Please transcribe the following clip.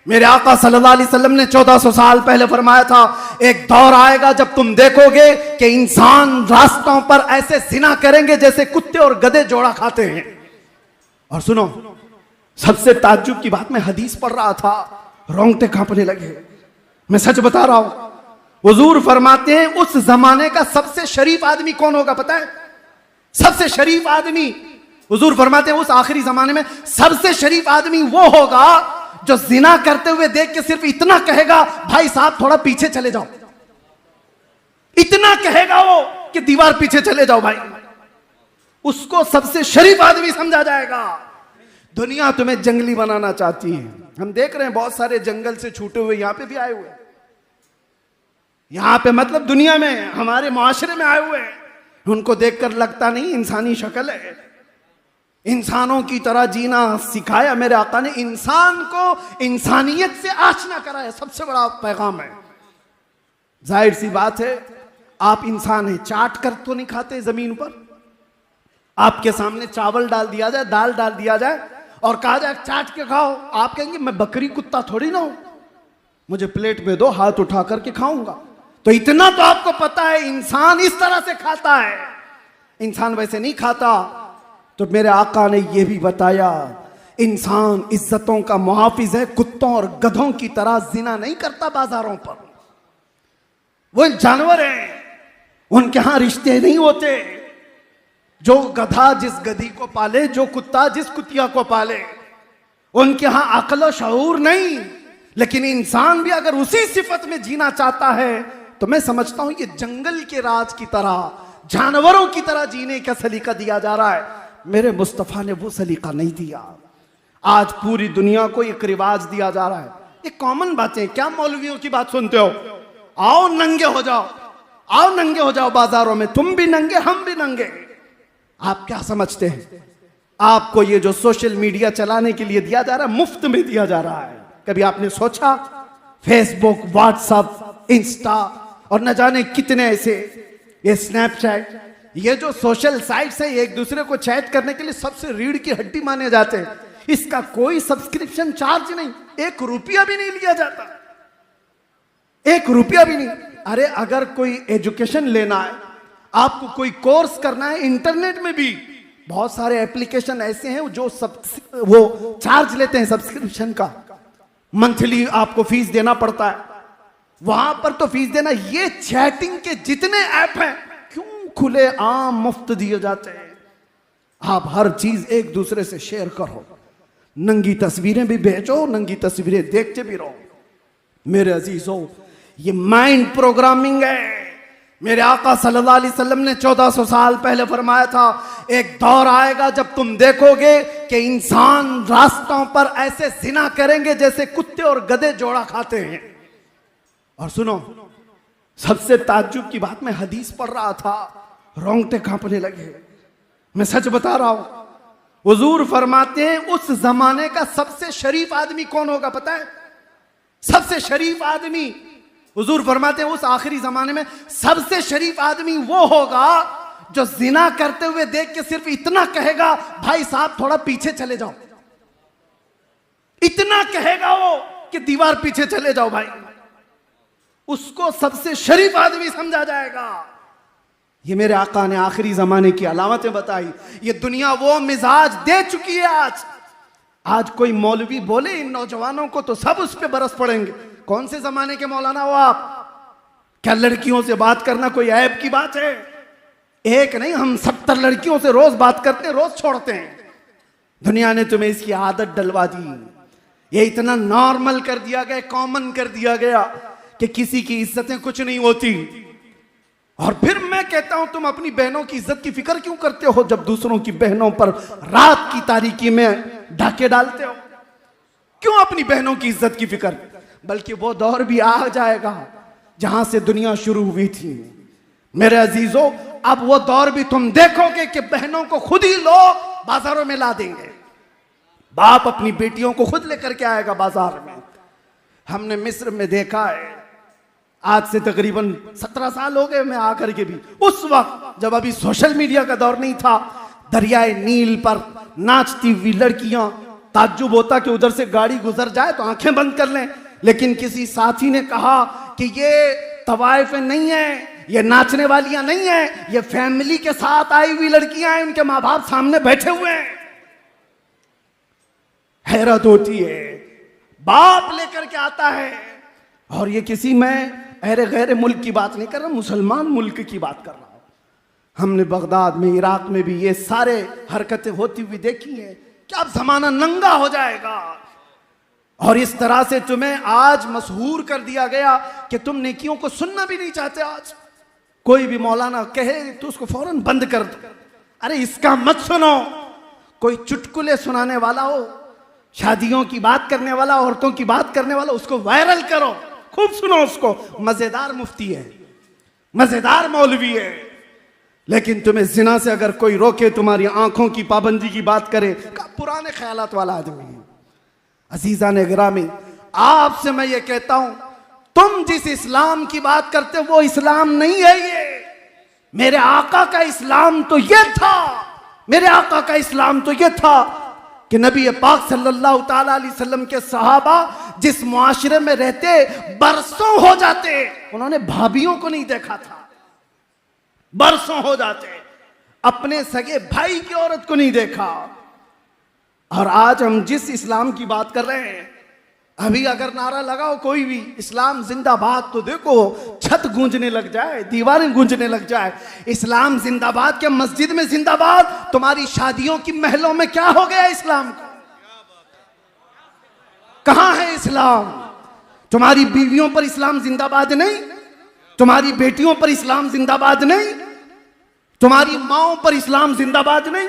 मेरे आका सल्लल्लाहु अलैहि वसल्लम ने 1400 साल पहले फरमाया था, एक दौर आएगा जब तुम देखोगे कि इंसान रास्तों पर ऐसे जिना करेंगे जैसे कुत्ते और गधे जोड़ा खाते हैं। और सुनो, सबसे ताज्जुब की बात, मैं हदीस पढ़ रहा था, रोंगटे कांपने लगे। मैं सच बता रहा हूं, हुजूर फरमाते हैं उस जमाने का सबसे शरीफ आदमी कौन होगा पता है? सबसे शरीफ आदमी, हुजूर फरमाते हैं उस आखिरी जमाने में सबसे शरीफ आदमी वो होगा जो जिना करते हुए देख के सिर्फ इतना कहेगा, भाई साहब थोड़ा पीछे चले जाओ। इतना कहेगा वो कि दीवार पीछे चले जाओ भाई, उसको सबसे शरीफ आदमी समझा जाएगा। दुनिया तुम्हें जंगली बनाना चाहती है। हम देख रहे हैं बहुत सारे जंगल से छूटे हुए यहां पे भी आए हुए, यहां पे मतलब दुनिया में हमारे मुआशरे में आए हुए हैं। उनको देखकर लगता नहीं इंसानी शक्ल है। इंसानों की तरह जीना सिखाया मेरे आका ने, इंसान को इंसानियत से आशना कराया, सबसे बड़ा पैगाम है। जाहिर सी बात है, आप इंसान हैं, चाट कर तो नहीं खाते जमीन पर। आपके सामने चावल डाल दिया जाए, दाल डाल दिया जाए और कहा जाए चाट के खाओ, आप कहेंगे मैं बकरी कुत्ता थोड़ी ना हूं, मुझे प्लेट में दो, हाथ उठा करके खाऊंगा। तो इतना तो आपको पता है इंसान इस तरह से खाता है, इंसान वैसे नहीं खाता। तो मेरे आका ने यह भी बताया इंसान इज्जतों का मुहाफिज है, कुत्तों और गधों की तरह जिना नहीं करता बाजारों पर। वो जानवर हैं, उनके यहां रिश्ते नहीं होते। जो गधा जिस गधी को पाले, जो कुत्ता जिस कुतिया को पाले, उनके यहां अक्ल और शऊर नहीं। लेकिन इंसान भी अगर उसी सिफत में जीना चाहता है तो मैं समझता हूं ये जंगल के राज की तरह, जानवरों की तरह जीने का सलीका दिया जा रहा है। मेरे मुस्तफा ने वो सलीका नहीं दिया। आज पूरी दुनिया को एक रिवाज दिया जा रहा है। ये कॉमन बातें, क्या मौलवियों की बात सुनते हो? आओ नंगे हो जाओ, आओ नंगे हो जाओ बाजारों में, तुम भी नंगे हम भी नंगे। आप क्या समझते हैं आपको ये जो सोशल मीडिया चलाने के लिए दिया जा रहा है, मुफ्त में दिया जा रहा है? कभी आपने सोचा फेसबुक, व्हाट्सएप, इंस्टा और न जाने कितने ऐसे, ये स्नैपचैट, ये जो सोशल साइट्स है, एक दूसरे को चैट करने के लिए सबसे रीढ़ की हड्डी माने जाते हैं। इसका कोई सब्सक्रिप्शन चार्ज नहीं, 1 रुपया भी नहीं लिया जाता, 1 रुपया भी नहीं। अरे अगर कोई एजुकेशन लेना है, आपको कोई कोर्स करना है, इंटरनेट में भी बहुत सारे एप्लीकेशन ऐसे हैं जो वो चार्ज लेते हैं सब्सक्रिप्शन का, मंथली आपको फीस देना पड़ता है, वहां पर तो फीस देना। ये चैटिंग के जितने ऐप हैं क्यों खुले आम मुफ्त दिए जाते हैं? आप हर चीज एक दूसरे से शेयर करो, नंगी तस्वीरें भी भेजो, नंगी तस्वीरें देखते भी रहो। मेरे अजीजों, ये माइंड प्रोग्रामिंग है। मेरे आका सल्लल्लाहु अलैहि वसल्लम ने 1400 साल पहले फरमाया था, एक दौर आएगा जब तुम देखोगे कि इंसान रास्तों पर ऐसे जिना करेंगे जैसे कुत्ते और गधे जोड़ा खाते हैं। और सुनो, सबसे ताज्जुब की बात, मैं हदीस पढ़ रहा था, रोंगटे कांपने लगे। मैं सच बता रहा हूं, हुजूर फरमाते हैं उस जमाने का सबसे शरीफ आदमी कौन होगा पता है? सबसे शरीफ आदमी, हुजूर फरमाते हैं उस आखिरी जमाने में सबसे शरीफ आदमी वो होगा जो जिना करते हुए देख के सिर्फ इतना कहेगा, भाई साहब थोड़ा पीछे चले जाओ। इतना कहेगा वो कि दीवार पीछे चले जाओ भाई, उसको सबसे शरीफ आदमी समझा जाएगा। ये मेरे आका ने आखिरी जमाने की अलामतें बताई। ये दुनिया वो मिजाज दे चुकी है। आज कोई मौलवी बोले इन नौजवानों को तो सब उस पे बरस पड़ेंगे। कौन से जमाने के मौलाना हो आप? क्या लड़कियों से बात करना कोई ऐब की बात है? एक नहीं, हम 70 लड़कियों से रोज बात करते हैं, रोज छोड़ते हैं। दुनिया ने तुम्हें इसकी आदत डलवा दी। ये इतना नॉर्मल कर दिया गया, कॉमन कर दिया गया कि किसी की इज्जतें कुछ नहीं होती। और फिर मैं कहता हूं तुम अपनी बहनों की इज्जत की फिक्र क्यों करते हो जब दूसरों की बहनों पर रात की तारीकी में डाके डालते हो? क्यों अपनी बहनों की इज्जत की फिक्र? बल्कि वो दौर भी आ जाएगा जहां से दुनिया शुरू हुई थी। मेरे अजीजों, अब वो दौर भी तुम देखोगे कि बहनों को खुद ही लोग बाजारों में ला देंगे। बाप अपनी बेटियों को खुद लेकर के आएगा बाजार में। हमने मिस्र में देखा है, आज से तकरीबन 17 साल हो गए मैं आकर के भी, उस वक्त जब अभी सोशल मीडिया का दौर नहीं था, दरियाए नील पर नाचती हुई लड़कियां ताज्जुब होता कि उधर से गाड़ी गुजर जाए तो आंखें बंद कर लें, लेकिन किसी साथी ने कहा कि ये तवाइफें नहीं है, ये नाचने वालियां नहीं है, ये फैमिली के साथ आई हुई लड़कियां हैं, उनके माँ बाप सामने बैठे हुए हैं। हैरत होती है, बाप लेकर के आता है। और ये किसी मैं अहरे गैर मुल्क की बात नहीं कर रहा, मुसलमान मुल्क की बात कर रहा हूं। हमने बगदाद में, इराक में भी ये सारे हरकतें होती हुई देखी हैं कि अब जमाना नंगा हो जाएगा। और इस तरह से तुम्हें आज मशहूर कर दिया गया कि तुम नेकियों को सुनना भी नहीं चाहते। आज कोई भी मौलाना कहे तो उसको फौरन बंद कर दो। अरे इसका मत सुनो। कोई चुटकुले सुनाने वाला हो, शादियों की बात करने वाला, औरतों की बात करने वाला, उसको वायरल करो, खूब सुनो उसको। मजेदार मुफ्ती है, मजेदार मौलवी है। लेकिन तुम्हें जिना से अगर कोई रोके, तुम्हारी आंखों की पाबंदी की बात करे, पुराने ख्यालात वाला आदमी है। अजीजा ने गिरामी, आपसे मैं ये कहता हूं, तुम जिस इस्लाम की बात करते हो वो इस्लाम नहीं है। ये मेरे आका का इस्लाम तो ये था, मेरे आका का इस्लाम तो ये था कि नबी पाक सल्लल्लाहु ताला अलैहि वसल्लम के सहाबा जिस मुआशरे में रहते बरसों हो जाते, उन्होंने भाभियों को नहीं देखा था। बरसों हो जाते, अपने सगे भाई की औरत को नहीं देखा। और आज हम जिस इस्लाम की बात कर रहे हैं, अभी अगर नारा लगाओ कोई भी इस्लाम जिंदाबाद, तो देखो छत गूंजने लग जाए, दीवारें गूंजने लग जाए। इस्लाम जिंदाबाद के मस्जिद में जिंदाबाद, तुम्हारी शादियों की महलों में क्या हो गया इस्लाम को? कहां है इस्लाम? तुम्हारी बीवियों पर इस्लाम जिंदाबाद नहीं, तुम्हारी बेटियों पर इस्लाम जिंदाबाद नहीं, तुम्हारी माओं पर इस्लाम जिंदाबाद नहीं।